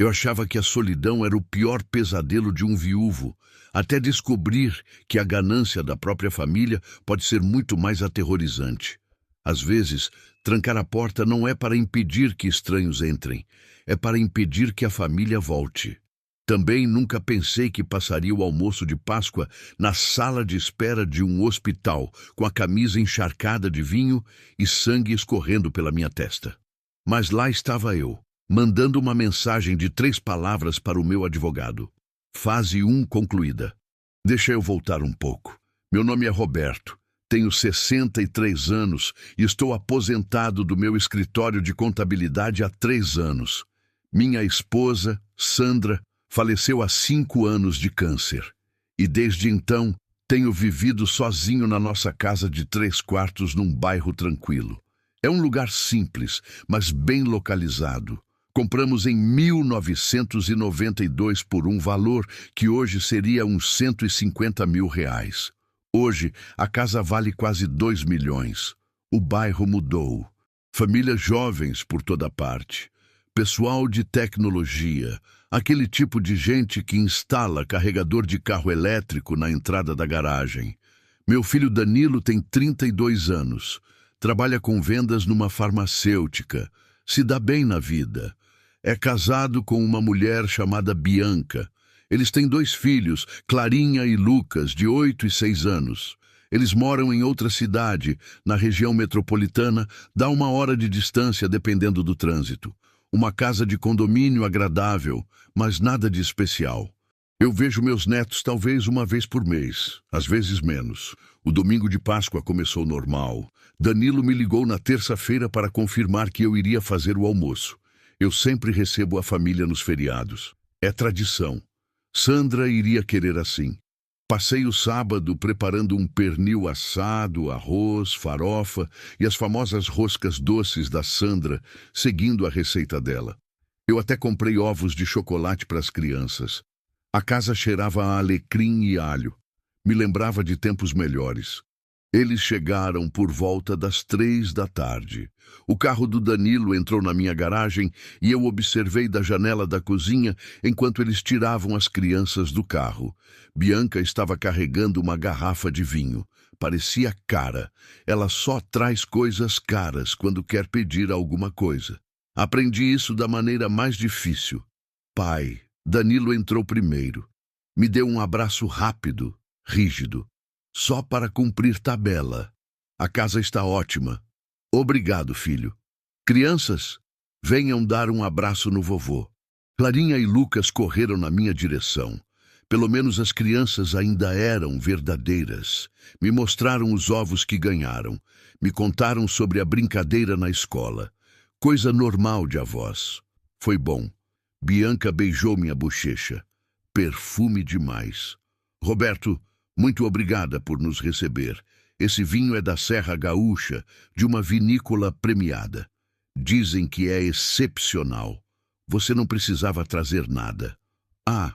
Eu achava que a solidão era o pior pesadelo de um viúvo, até descobrir que a ganância da própria família pode ser muito mais aterrorizante. Às vezes, trancar a porta não é para impedir que estranhos entrem, é para impedir que a família volte. Também nunca pensei que passaria o almoço de Páscoa na sala de espera de um hospital, com a camisa encharcada de vinho e sangue escorrendo pela minha testa. Mas lá estava eu, mandando uma mensagem de 3 palavras para o meu advogado. Fase 1 concluída. Deixa eu voltar um pouco. Meu nome é Roberto, tenho 63 anos e estou aposentado do meu escritório de contabilidade há 3 anos. Minha esposa, Sandra, faleceu há 5 anos de câncer. E desde então, tenho vivido sozinho na nossa casa de 3 quartos num bairro tranquilo. É um lugar simples, mas bem localizado. Compramos em 1992 por um valor que hoje seria uns 150 mil reais. Hoje, a casa vale quase 2 milhões. O bairro mudou. Famílias jovens por toda parte. Pessoal de tecnologia. Aquele tipo de gente que instala carregador de carro elétrico na entrada da garagem. Meu filho Danilo tem 32 anos. Trabalha com vendas numa farmacêutica. Se dá bem na vida. É casado com uma mulher chamada Bianca. Eles têm 2 filhos, Clarinha e Lucas, de 8 e 6 anos. Eles moram em outra cidade, na região metropolitana, dá 1 hora de distância dependendo do trânsito. Uma casa de condomínio agradável, mas nada de especial. Eu vejo meus netos talvez 1 vez por mês, às vezes menos. O domingo de Páscoa começou normal. Danilo me ligou na terça-feira para confirmar que eu iria fazer o almoço. Eu sempre recebo a família nos feriados. É tradição. Sandra iria querer assim. Passei o sábado preparando um pernil assado, arroz, farofa e as famosas roscas doces da Sandra, seguindo a receita dela. Eu até comprei ovos de chocolate para as crianças. A casa cheirava a alecrim e alho. Me lembrava de tempos melhores. Eles chegaram por volta das 3 da tarde. O carro do Danilo entrou na minha garagem e eu observei da janela da cozinha enquanto eles tiravam as crianças do carro. Bianca estava carregando uma garrafa de vinho. Parecia cara. Ela só traz coisas caras quando quer pedir alguma coisa. Aprendi isso da maneira mais difícil. Pai, Danilo entrou primeiro. Me deu um abraço rápido, rígido. Só para cumprir tabela. A casa está ótima. Obrigado, filho. Crianças, venham dar um abraço no vovô. Clarinha e Lucas correram na minha direção. Pelo menos as crianças ainda eram verdadeiras. Me mostraram os ovos que ganharam. Me contaram sobre a brincadeira na escola. Coisa normal de avós. Foi bom. Bianca beijou minha bochecha. Perfume demais. Roberto, muito obrigada por nos receber. Esse vinho é da Serra Gaúcha, de uma vinícola premiada. Dizem que é excepcional. Você não precisava trazer nada. Ah,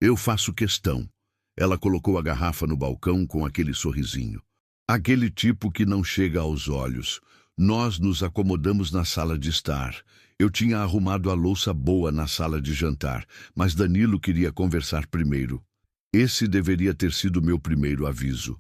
eu faço questão. Ela colocou a garrafa no balcão com aquele sorrisinho. Aquele tipo que não chega aos olhos. Nós nos acomodamos na sala de estar. Eu tinha arrumado a louça boa na sala de jantar, mas Danilo queria conversar primeiro. Esse deveria ter sido meu primeiro aviso.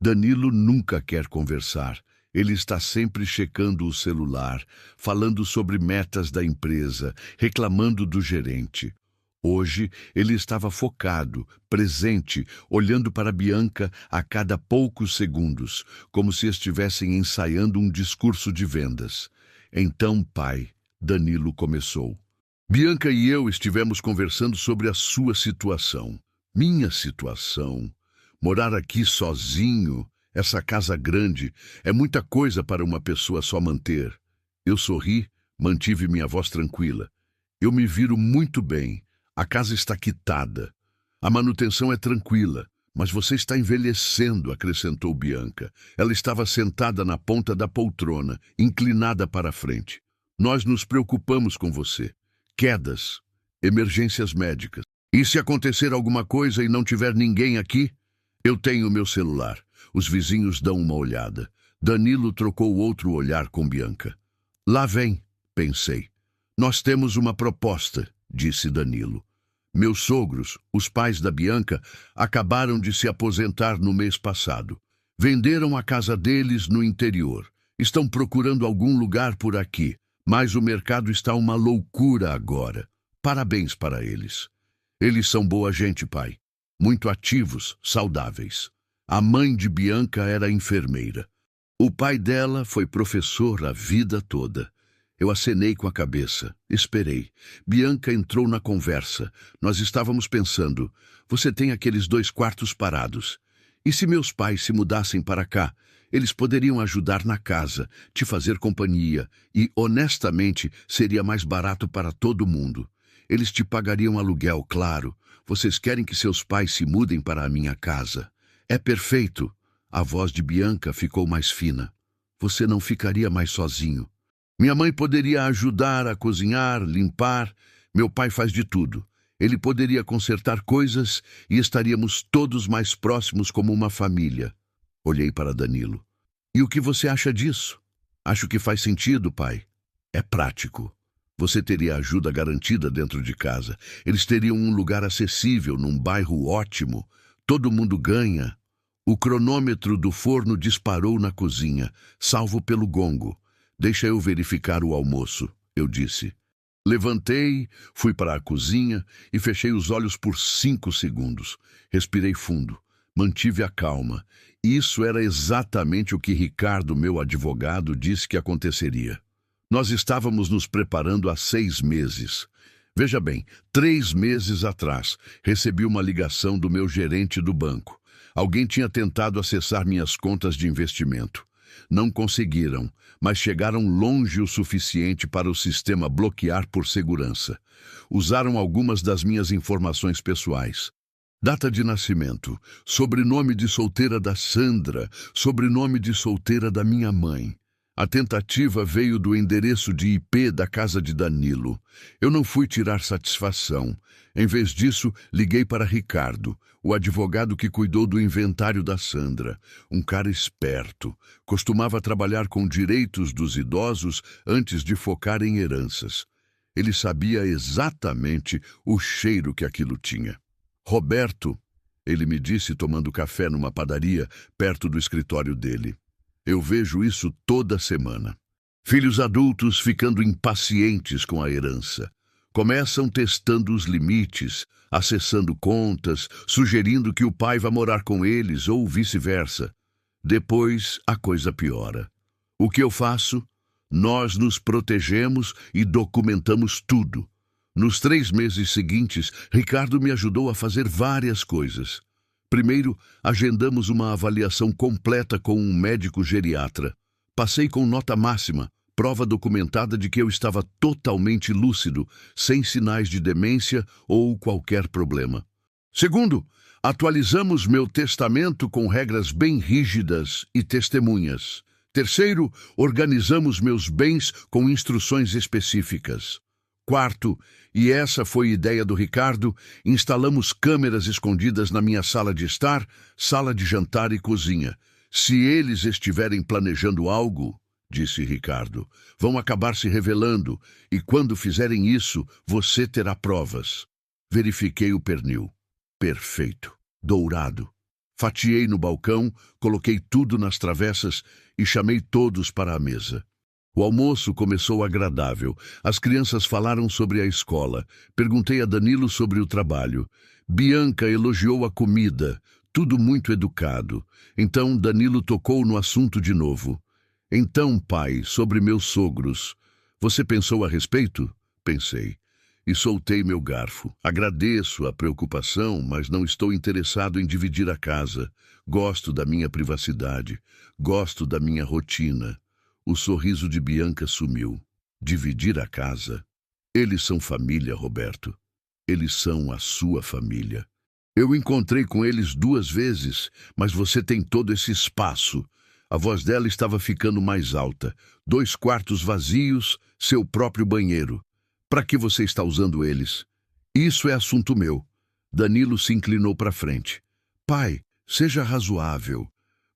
Danilo nunca quer conversar. Ele está sempre checando o celular, falando sobre metas da empresa, reclamando do gerente. Hoje, ele estava focado, presente, olhando para Bianca a cada poucos segundos, como se estivessem ensaiando um discurso de vendas. Então, pai, Danilo começou. Bianca e eu estivemos conversando sobre a sua situação. Minha situação. Morar aqui sozinho, essa casa grande, é muita coisa para uma pessoa só manter. Eu sorri, mantive minha voz tranquila. Eu me viro muito bem. A casa está quitada. A manutenção é tranquila, mas você está envelhecendo, acrescentou Bianca. Ela estava sentada na ponta da poltrona, inclinada para a frente. Nós nos preocupamos com você. Quedas, emergências médicas. E se acontecer alguma coisa e não tiver ninguém aqui? Eu tenho meu celular. Os vizinhos dão uma olhada. Danilo trocou outro olhar com Bianca. Lá vem, pensei. Nós temos uma proposta. disse Danilo. Meus sogros, os pais da Bianca, acabaram de se aposentar no mês passado. Venderam a casa deles no interior. Estão procurando algum lugar por aqui, mas o mercado está uma loucura agora. Parabéns para eles. Eles são boa gente, pai. Muito ativos, saudáveis. A mãe de Bianca era enfermeira. O pai dela foi professor a vida toda. Eu acenei com a cabeça. Esperei. Bianca entrou na conversa. Nós estávamos pensando, você tem aqueles 2 quartos parados. E se meus pais se mudassem para cá? Eles poderiam ajudar na casa, te fazer companhia, e, honestamente, seria mais barato para todo mundo. Eles te pagariam aluguel, claro. Vocês querem que seus pais se mudem para a minha casa. É perfeito. A voz de Bianca ficou mais fina. Você não ficaria mais sozinho. Minha mãe poderia ajudar a cozinhar, limpar. Meu pai faz de tudo. Ele poderia consertar coisas e estaríamos todos mais próximos como uma família. Olhei para Danilo. E o que você acha disso? Acho que faz sentido, pai. É prático. Você teria ajuda garantida dentro de casa. Eles teriam um lugar acessível, num bairro ótimo. Todo mundo ganha. O cronômetro do forno disparou na cozinha, salvo pelo gongo. Deixa eu verificar o almoço, eu disse. Levantei, fui para a cozinha e fechei os olhos por 5 segundos. Respirei fundo, mantive a calma. Isso era exatamente o que Ricardo, meu advogado, disse que aconteceria. Nós estávamos nos preparando há 6 meses. Veja bem, 3 meses atrás, recebi uma ligação do meu gerente do banco. Alguém tinha tentado acessar minhas contas de investimento. Não conseguiram, mas chegaram longe o suficiente para o sistema bloquear por segurança. Usaram algumas das minhas informações pessoais. Data de nascimento, sobrenome de solteira da Sandra, sobrenome de solteira da minha mãe. A tentativa veio do endereço de IP da casa de Danilo. Eu não fui tirar satisfação. Em vez disso, liguei para Ricardo, o advogado que cuidou do inventário da Sandra. Um cara esperto. Costumava trabalhar com direitos dos idosos antes de focar em heranças. Ele sabia exatamente o cheiro que aquilo tinha. Roberto, ele me disse tomando café numa padaria perto do escritório dele. Eu vejo isso toda semana. Filhos adultos ficando impacientes com a herança. Começam testando os limites, acessando contas, sugerindo que o pai vá morar com eles ou vice-versa. Depois, a coisa piora. O que eu faço? Nós nos protegemos e documentamos tudo. Nos 3 meses seguintes, Ricardo me ajudou a fazer várias coisas. Primeiro, agendamos uma avaliação completa com um médico geriatra. Passei com nota máxima, prova documentada de que eu estava totalmente lúcido, sem sinais de demência ou qualquer problema. Segundo, atualizamos meu testamento com regras bem rígidas e testemunhas. Terceiro, organizamos meus bens com instruções específicas. Quarto, e essa foi a ideia do Ricardo, instalamos câmeras escondidas na minha sala de estar, sala de jantar e cozinha. Se eles estiverem planejando algo, disse Ricardo, vão acabar se revelando, e quando fizerem isso, você terá provas. Verifiquei o pernil. Perfeito. Dourado. Fatiei no balcão, coloquei tudo nas travessas e chamei todos para a mesa. O almoço começou agradável. As crianças falaram sobre a escola. Perguntei a Danilo sobre o trabalho. Bianca elogiou a comida. Tudo muito educado. Então Danilo tocou no assunto de novo. Então, pai, sobre meus sogros. Você pensou a respeito? Pensei. E soltei meu garfo. Agradeço a preocupação, mas não estou interessado em dividir a casa. Gosto da minha privacidade. Gosto da minha rotina. O sorriso de Bianca sumiu. Dividir a casa? Eles são família, Roberto. Eles são a sua família. Eu encontrei com eles 2 vezes, mas você tem todo esse espaço. A voz dela estava ficando mais alta. 2 quartos vazios, seu próprio banheiro. Para que você está usando eles? Isso é assunto meu. Danilo se inclinou para frente. Pai, seja razoável.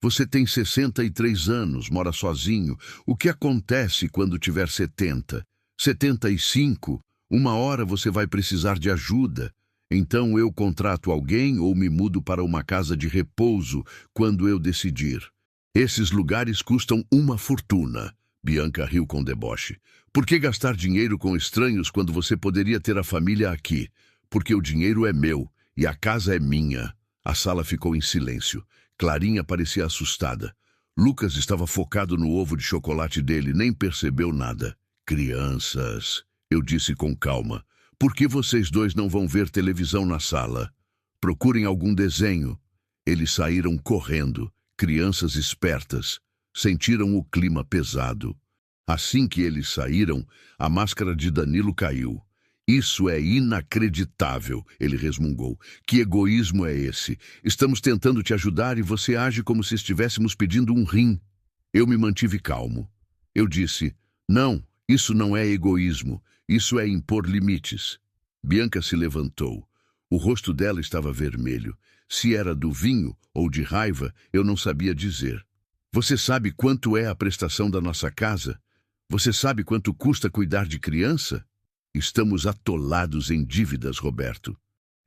Você tem 63 anos, mora sozinho. O que acontece quando tiver 70? 75? Uma hora você vai precisar de ajuda. Então eu contrato alguém ou me mudo para uma casa de repouso quando eu decidir. Esses lugares custam uma fortuna. Bianca riu com deboche. Por que gastar dinheiro com estranhos quando você poderia ter a família aqui? Porque o dinheiro é meu e a casa é minha. A sala ficou em silêncio. Clarinha parecia assustada. Lucas estava focado no ovo de chocolate dele, nem percebeu nada. Crianças, eu disse com calma. Por que vocês dois não vão ver televisão na sala? Procurem algum desenho. Eles saíram correndo, crianças espertas. Sentiram o clima pesado. Assim que eles saíram, a máscara de Danilo caiu. Isso é inacreditável, ele resmungou. Que egoísmo é esse? Estamos tentando te ajudar e você age como se estivéssemos pedindo um rim. Eu me mantive calmo. Eu disse, não, isso não é egoísmo. Isso é impor limites. Bianca se levantou. O rosto dela estava vermelho. Se era do vinho ou de raiva, eu não sabia dizer. Você sabe quanto é a prestação da nossa casa? Você sabe quanto custa cuidar de criança? Estamos atolados em dívidas, Roberto.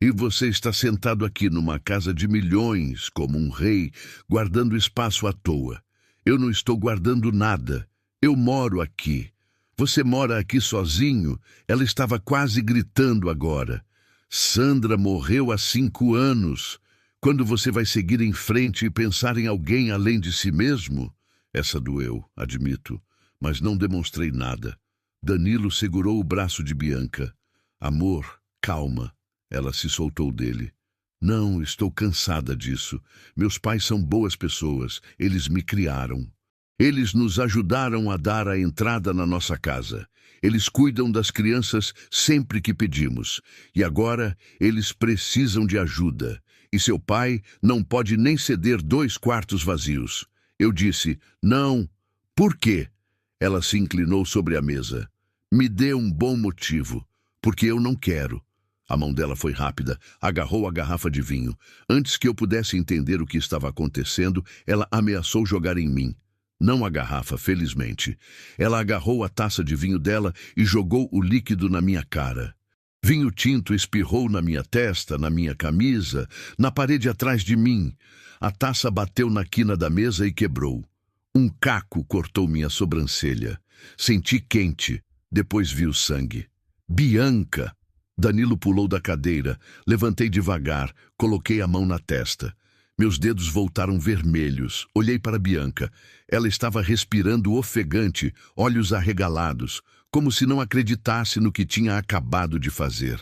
E você está sentado aqui numa casa de milhões, como um rei, guardando espaço à toa. Eu não estou guardando nada. Eu moro aqui. Você mora aqui sozinho? Ela estava quase gritando agora. Sandra morreu há 5 anos. Quando você vai seguir em frente e pensar em alguém além de si mesmo? Essa doeu, admito, mas não demonstrei nada. Danilo segurou o braço de Bianca. Amor, calma. Ela se soltou dele. Não, estou cansada disso. Meus pais são boas pessoas. Eles me criaram. Eles nos ajudaram a dar a entrada na nossa casa. Eles cuidam das crianças sempre que pedimos. E agora eles precisam de ajuda. E seu pai não pode nem ceder 2 quartos vazios. Eu disse, não. Por quê? Ela se inclinou sobre a mesa. Me dê um bom motivo, porque eu não quero. A mão dela foi rápida, agarrou a garrafa de vinho. Antes que eu pudesse entender o que estava acontecendo, ela ameaçou jogar em mim. Não a garrafa, felizmente. Ela agarrou a taça de vinho dela e jogou o líquido na minha cara. Vinho tinto espirrou na minha testa, na minha camisa, na parede atrás de mim. A taça bateu na quina da mesa e quebrou. Um caco cortou minha sobrancelha. Senti quente. Depois vi o sangue. Bianca! Danilo pulou da cadeira. Levantei devagar, coloquei a mão na testa. Meus dedos voltaram vermelhos. Olhei para Bianca. Ela estava respirando ofegante, olhos arregalados, como se não acreditasse no que tinha acabado de fazer.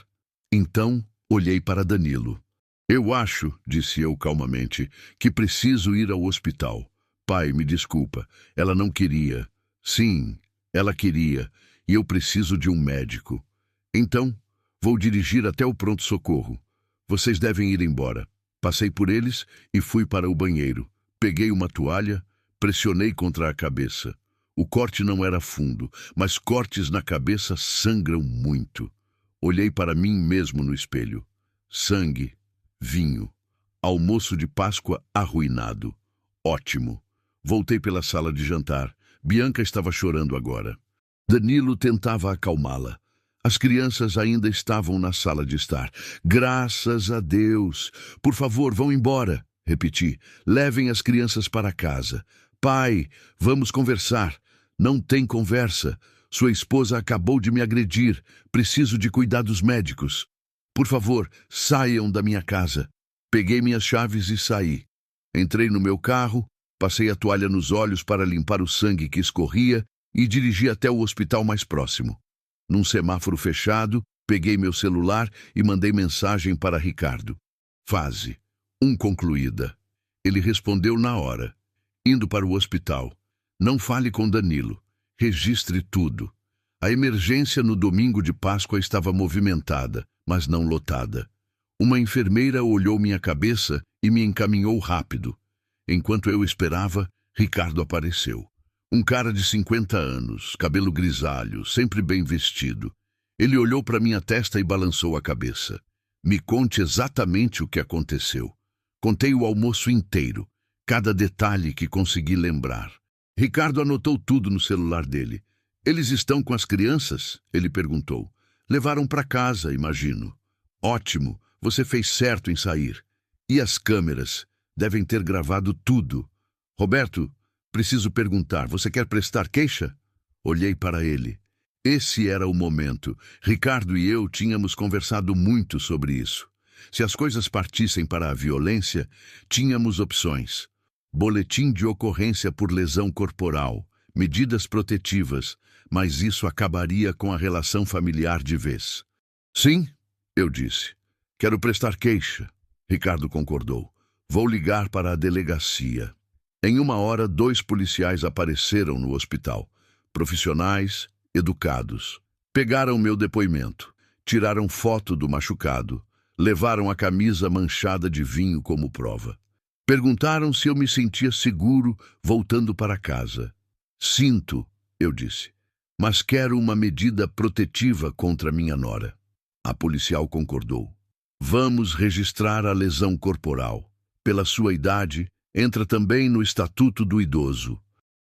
Então, olhei para Danilo. Eu acho, disse eu calmamente, que preciso ir ao hospital. Pai, me desculpa. Ela não queria. Sim, ela queria. E eu preciso de um médico. Então, vou dirigir até o pronto-socorro. Vocês devem ir embora. Passei por eles e fui para o banheiro. Peguei uma toalha, pressionei contra a cabeça. O corte não era fundo, mas cortes na cabeça sangram muito. Olhei para mim mesmo no espelho. Sangue, vinho, almoço de Páscoa arruinado. Ótimo. Voltei pela sala de jantar. Bianca estava chorando agora. Danilo tentava acalmá-la. As crianças ainda estavam na sala de estar. Graças a Deus! Por favor, vão embora, repeti. Levem as crianças para casa. Pai, vamos conversar. Não tem conversa. Sua esposa acabou de me agredir. Preciso de cuidados médicos. Por favor, saiam da minha casa. Peguei minhas chaves e saí. Entrei no meu carro, passei a toalha nos olhos para limpar o sangue que escorria e dirigi até o hospital mais próximo. Num semáforo fechado, peguei meu celular e mandei mensagem para Ricardo. Fase 1 concluída. Ele respondeu na hora. Indo para o hospital. Não fale com Danilo. Registre tudo. A emergência no domingo de Páscoa estava movimentada, mas não lotada. Uma enfermeira olhou minha cabeça e me encaminhou rápido. Enquanto eu esperava, Ricardo apareceu. Um cara de 50 anos, cabelo grisalho, sempre bem vestido. Ele olhou para minha testa e balançou a cabeça. Me conte exatamente o que aconteceu. Contei o almoço inteiro, cada detalhe que consegui lembrar. Ricardo anotou tudo no celular dele. Eles estão com as crianças? Ele perguntou. Levaram para casa, imagino. Ótimo, você fez certo em sair. E as câmeras? Devem ter gravado tudo. Roberto, preciso perguntar, você quer prestar queixa? Olhei para ele. Esse era o momento. Ricardo e eu tínhamos conversado muito sobre isso. Se as coisas partissem para a violência, tínhamos opções. Boletim de ocorrência por lesão corporal, medidas protetivas, mas isso acabaria com a relação familiar de vez. Sim, eu disse. Quero prestar queixa. Ricardo concordou. Vou ligar para a delegacia. Em 1 hora, 2 policiais apareceram no hospital. Profissionais, educados. Pegaram meu depoimento. Tiraram foto do machucado. Levaram a camisa manchada de vinho como prova. Perguntaram se eu me sentia seguro voltando para casa. Sinto, eu disse, mas quero uma medida protetiva contra minha nora. A policial concordou. Vamos registrar a lesão corporal. Pela sua idade, entra também no Estatuto do Idoso.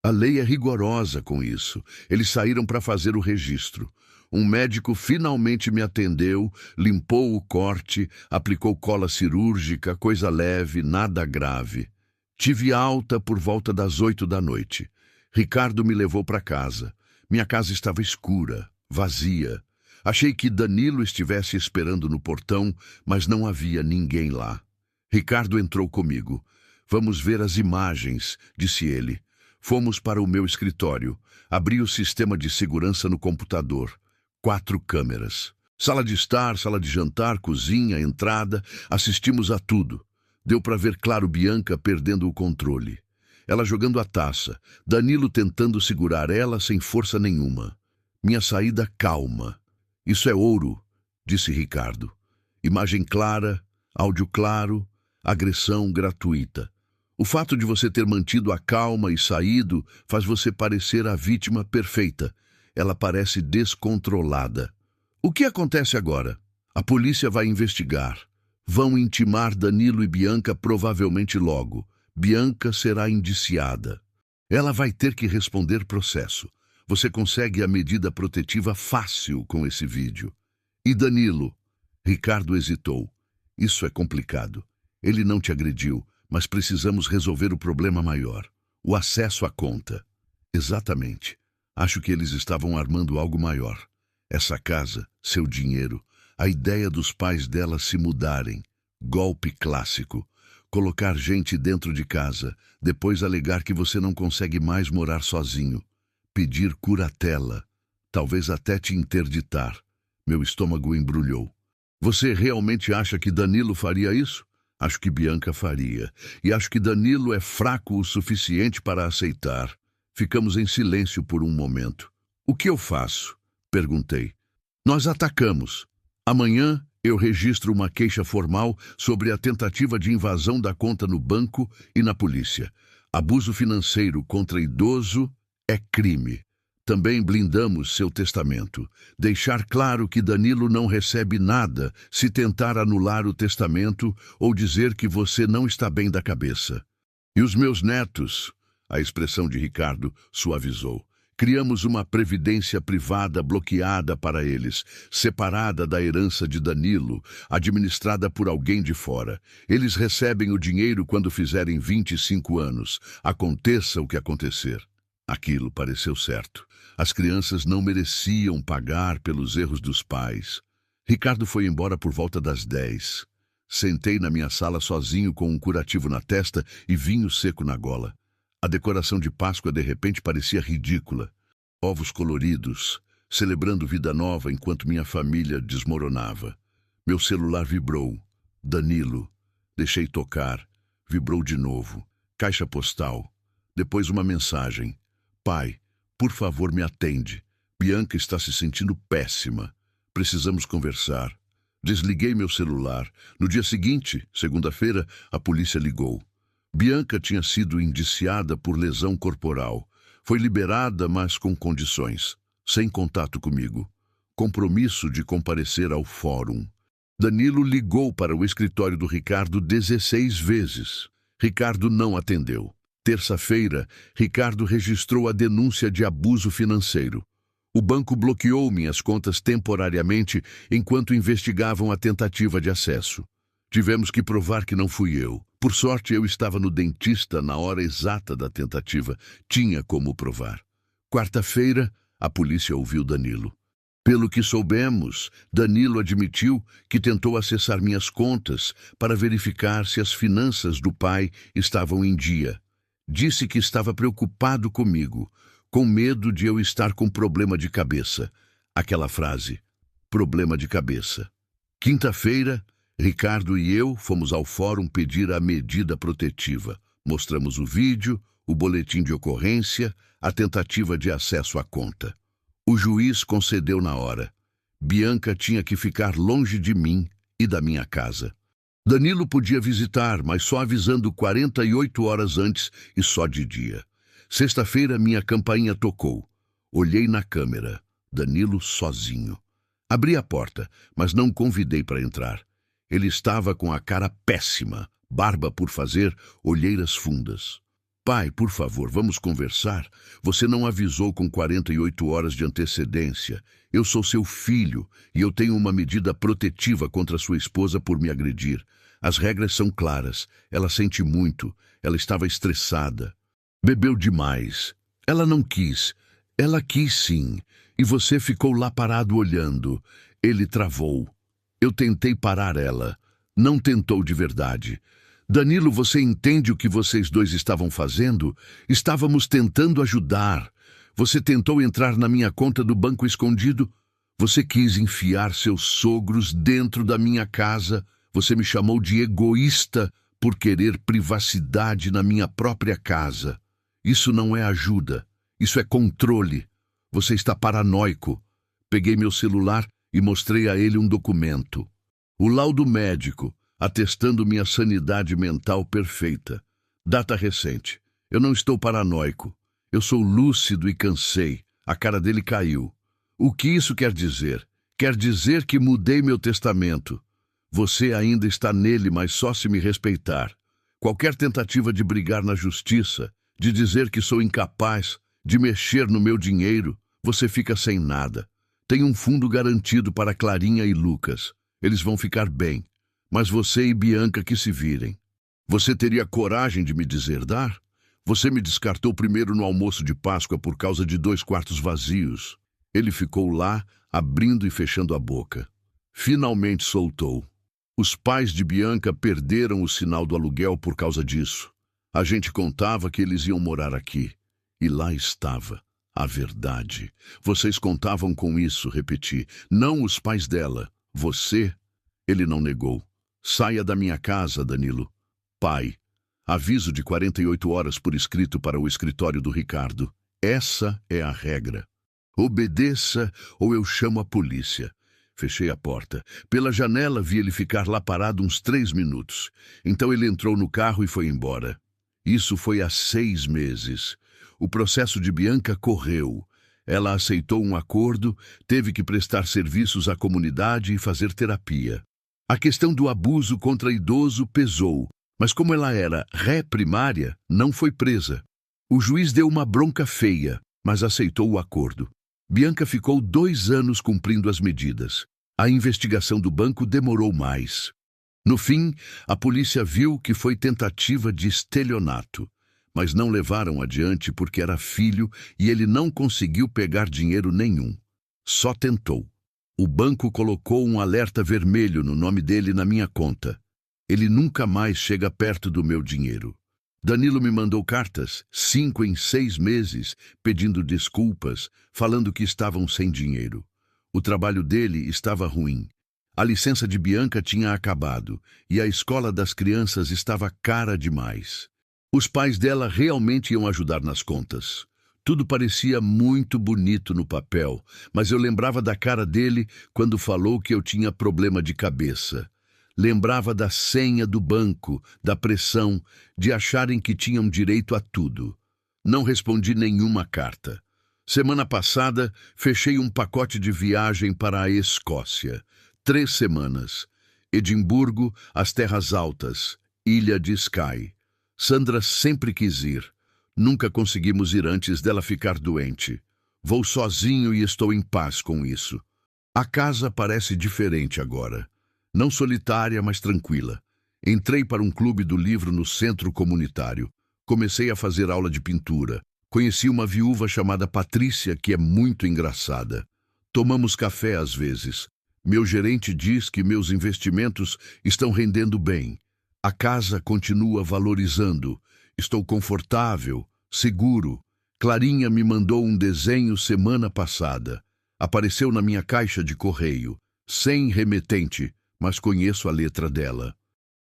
A lei é rigorosa com isso. Eles saíram para fazer o registro. Um médico finalmente me atendeu, limpou o corte, aplicou cola cirúrgica, coisa leve, nada grave. Tive alta por volta das 8 da noite. Ricardo me levou para casa. Minha casa estava escura, vazia. Achei que Danilo estivesse esperando no portão, mas não havia ninguém lá. Ricardo entrou comigo. Vamos ver as imagens, disse ele. Fomos para o meu escritório. Abri o sistema de segurança no computador. 4 câmeras. Sala de estar, sala de jantar, cozinha, entrada. Assistimos a tudo. Deu para ver claro Bianca perdendo o controle. Ela jogando a taça. Danilo tentando segurar ela sem força nenhuma. Minha saída calma. Isso é ouro, disse Ricardo. Imagem clara, áudio claro, agressão gratuita. O fato de você ter mantido a calma e saído faz você parecer a vítima perfeita. Ela parece descontrolada. O que acontece agora? A polícia vai investigar. Vão intimar Danilo e Bianca provavelmente logo. Bianca será indiciada. Ela vai ter que responder processo. Você consegue a medida protetiva fácil com esse vídeo. E Danilo? Ricardo hesitou. Isso é complicado. Ele não te agrediu, mas precisamos resolver o problema maior. O acesso à conta. Exatamente. Acho que eles estavam armando algo maior. Essa casa, seu dinheiro, a ideia dos pais dela se mudarem. Golpe clássico. Colocar gente dentro de casa, depois alegar que você não consegue mais morar sozinho. Pedir curatela. Talvez até te interditar. Meu estômago embrulhou. Você realmente acha que Danilo faria isso? Acho que Bianca faria. E acho que Danilo é fraco o suficiente para aceitar. Ficamos em silêncio por um momento. O que eu faço? Perguntei. Nós atacamos. Amanhã eu registro uma queixa formal sobre a tentativa de invasão da conta no banco e na polícia. Abuso financeiro contra idoso é crime. Também blindamos seu testamento. Deixar claro que Danilo não recebe nada se tentar anular o testamento ou dizer que você não está bem da cabeça. E os meus netos? A expressão de Ricardo suavizou. Criamos uma previdência privada bloqueada para eles, separada da herança de Danilo, administrada por alguém de fora. Eles recebem o dinheiro quando fizerem 25 anos, aconteça o que acontecer. Aquilo pareceu certo. As crianças não mereciam pagar pelos erros dos pais. Ricardo foi embora por volta das 10. Sentei na minha sala sozinho com um curativo na testa e vinho seco na gola. A decoração de Páscoa de repente parecia ridícula. Ovos coloridos, celebrando vida nova enquanto minha família desmoronava. Meu celular vibrou. Danilo. Deixei tocar. Vibrou de novo. Caixa postal. Depois uma mensagem. Pai, por favor me atende. Bianca está se sentindo péssima. Precisamos conversar. Desliguei meu celular. No dia seguinte, segunda-feira, a polícia ligou. Bianca tinha sido indiciada por lesão corporal. Foi liberada, mas com condições. Sem contato comigo. Compromisso de comparecer ao fórum. Danilo ligou para o escritório do Ricardo 16 vezes. Ricardo não atendeu. Terça-feira, Ricardo registrou a denúncia de abuso financeiro. O banco bloqueou minhas contas temporariamente enquanto investigavam a tentativa de acesso. Tivemos que provar que não fui eu. Por sorte, eu estava no dentista na hora exata da tentativa. Tinha como provar. Quarta-feira, a polícia ouviu Danilo. Pelo que soubemos, Danilo admitiu que tentou acessar minhas contas para verificar se as finanças do pai estavam em dia. Disse que estava preocupado comigo, com medo de eu estar com problema de cabeça. Aquela frase, problema de cabeça. Quinta-feira, Ricardo e eu fomos ao fórum pedir a medida protetiva. Mostramos o vídeo, o boletim de ocorrência, a tentativa de acesso à conta. O juiz concedeu na hora. Bianca tinha que ficar longe de mim e da minha casa. Danilo podia visitar, mas só avisando 48 horas antes e só de dia. Sexta-feira, minha campainha tocou. Olhei na câmera. Danilo sozinho. Abri a porta, mas não convidei para entrar. Ele estava com a cara péssima, barba por fazer, olheiras fundas. Pai, por favor, vamos conversar? Você não avisou com 48 horas de antecedência. Eu sou seu filho e eu tenho uma medida protetiva contra sua esposa por me agredir. As regras são claras. Ela sente muito. Ela estava estressada. Bebeu demais. Ela não quis. Ela quis sim. E você ficou lá parado olhando. Ele travou. Eu tentei parar ela. Não tentou de verdade. Danilo, você entende o que vocês dois estavam fazendo? Estávamos tentando ajudar. Você tentou entrar na minha conta do banco escondido? Você quis enfiar seus sogros dentro da minha casa? Você me chamou de egoísta por querer privacidade na minha própria casa. Isso não é ajuda. Isso é controle. Você está paranoico. Peguei meu celular e mostrei a ele um documento. O laudo médico, atestando minha sanidade mental perfeita. Data recente. Eu não estou paranoico. Eu sou lúcido e cansei. A cara dele caiu. O que isso quer dizer? Quer dizer que mudei meu testamento. Você ainda está nele, mas só se me respeitar. Qualquer tentativa de brigar na justiça, de dizer que sou incapaz, de mexer no meu dinheiro, você fica sem nada. Tem um fundo garantido para Clarinha e Lucas. Eles vão ficar bem. Mas você e Bianca que se virem. Você teria coragem de me deserdar? Você me descartou primeiro no almoço de Páscoa por causa de 2 quartos vazios. Ele ficou lá, abrindo e fechando a boca. Finalmente soltou. Os pais de Bianca perderam o sinal do aluguel por causa disso. A gente contava que eles iam morar aqui. E lá estava. A verdade. Vocês contavam com isso, repeti. Não os pais dela. Você? Ele não negou. Saia da minha casa, Danilo. Pai. Aviso de 48 horas por escrito para o escritório do Ricardo. Essa é a regra. Obedeça ou eu chamo a polícia. Fechei a porta. Pela janela vi ele ficar lá parado uns 3 minutos. Então ele entrou no carro e foi embora. Isso foi há 6 meses. O processo de Bianca correu. Ela aceitou um acordo, teve que prestar serviços à comunidade e fazer terapia. A questão do abuso contra idoso pesou, mas como ela era ré primária, não foi presa. O juiz deu uma bronca feia, mas aceitou o acordo. Bianca ficou 2 anos cumprindo as medidas. A investigação do banco demorou mais. No fim, a polícia viu que foi tentativa de estelionato, mas não levaram adiante porque era filho e ele não conseguiu pegar dinheiro nenhum. Só tentou. O banco colocou um alerta vermelho no nome dele na minha conta. Ele nunca mais chega perto do meu dinheiro. Danilo me mandou cartas, 5 em 6 meses, pedindo desculpas, falando que estavam sem dinheiro. O trabalho dele estava ruim. A licença de Bianca tinha acabado e a escola das crianças estava cara demais. Os pais dela realmente iam ajudar nas contas. Tudo parecia muito bonito no papel, mas eu lembrava da cara dele quando falou que eu tinha problema de cabeça. Lembrava da senha do banco, da pressão, de acharem que tinham direito a tudo. Não respondi nenhuma carta. Semana passada, fechei um pacote de viagem para a Escócia. 3 semanas. Edimburgo, as Terras Altas, Ilha de Skye. Sandra sempre quis ir. Nunca conseguimos ir antes dela ficar doente. Vou sozinho e estou em paz com isso. A casa parece diferente agora. Não solitária, mas tranquila. Entrei para um clube do livro no centro comunitário. Comecei a fazer aula de pintura. Conheci uma viúva chamada Patrícia, que é muito engraçada. Tomamos café às vezes. Meu gerente diz que meus investimentos estão rendendo bem. A casa continua valorizando. Estou confortável, seguro. Clarinha me mandou um desenho semana passada. Apareceu na minha caixa de correio. Sem remetente, mas conheço a letra dela.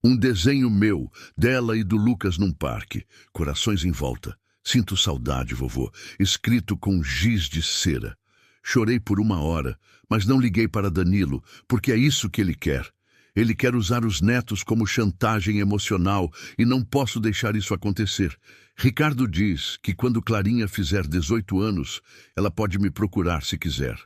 Um desenho meu, dela e do Lucas num parque. Corações em volta. Sinto saudade, vovô. Escrito com giz de cera. Chorei por 1 hora, mas não liguei para Danilo, porque é isso que ele quer. Ele quer usar os netos como chantagem emocional e não posso deixar isso acontecer. Ricardo diz que quando Clarinha fizer 18 anos, ela pode me procurar se quiser.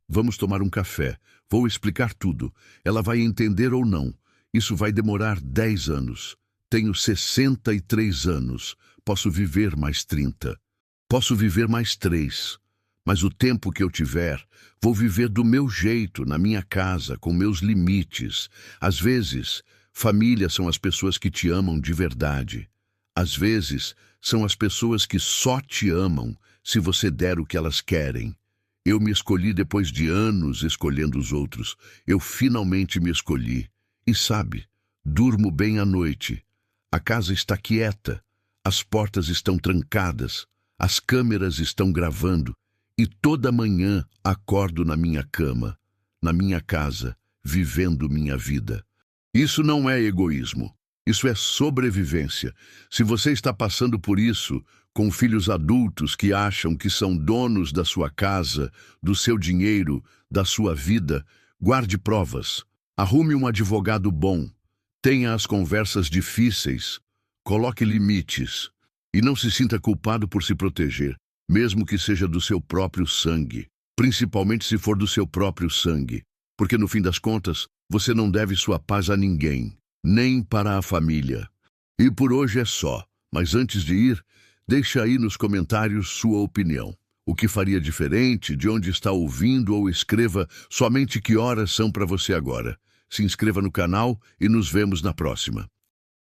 Vamos tomar um café. Vou explicar tudo. Ela vai entender ou não. Isso vai demorar 10 anos. Tenho 63 anos. Posso viver mais 30. Posso viver mais 3. Mas o tempo que eu tiver, vou viver do meu jeito, na minha casa, com meus limites. Às vezes, família são as pessoas que te amam de verdade. Às vezes, são as pessoas que só te amam se você der o que elas querem. Eu me escolhi depois de anos escolhendo os outros. Eu finalmente me escolhi. E sabe, durmo bem à noite. A casa está quieta. As portas estão trancadas. As câmeras estão gravando. E toda manhã acordo na minha cama, na minha casa, vivendo minha vida. Isso não é egoísmo. Isso é sobrevivência. Se você está passando por isso, com filhos adultos que acham que são donos da sua casa, do seu dinheiro, da sua vida, guarde provas. Arrume um advogado bom. Tenha as conversas difíceis. Coloque limites. E não se sinta culpado por se proteger, mesmo que seja do seu próprio sangue. Principalmente se for do seu próprio sangue. Porque no fim das contas, você não deve sua paz a ninguém, nem para a família. E por hoje é só. Mas antes de ir, deixa aí nos comentários sua opinião. O que faria diferente, de onde está ouvindo, ou escreva somente que horas são para você agora. Se inscreva no canal e nos vemos na próxima.